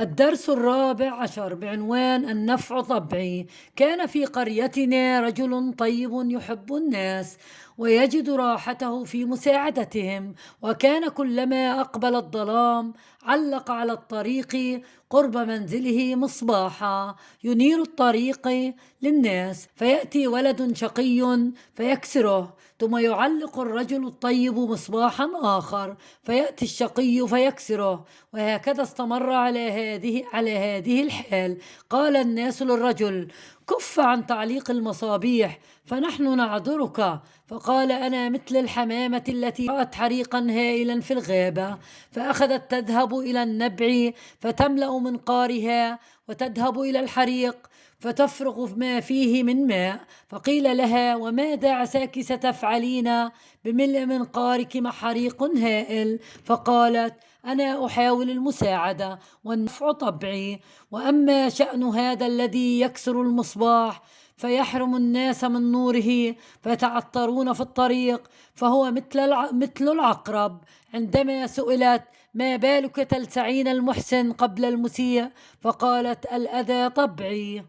الدرس الرابع عشر بعنوان النفع طبعي. كان في قريتنا رجل طيب يحب الناس ويجد راحته في مساعدتهم، وكان كلما أقبل الظلام علق على الطريق قرب منزله مصباحا ينير الطريق للناس، فيأتي ولد شقي فيكسره، ثم يعلق الرجل الطيب مصباحا آخر فيأتي الشقي فيكسره، وهكذا استمر على هذه الحال. قال الناس للرجل: كف عن تعليق المصابيح فنحن نعذرك. فقال: أنا مثل الحمامة التي رأت حريقا هائلا في الغابة، فأخذت تذهب إلى النبع فتملأ منقارها، وتذهب إلى الحريق فتفرغ ما فيه من ماء. فقيل لها: وماذا عساك ستفعلين بملء منقارك مع حريق هائل؟ فقالت: أنا أحاول المساعدة والنفع طبعي، وأما شأن هذا الذي يكسر المصباح فيحرم الناس من نوره فيتعثرون في الطريق فهو مثل العقرب. عندما سئلت: ما بالك تلسعين المحسن قبل المسيء؟ فقالت: الأذى طبعي.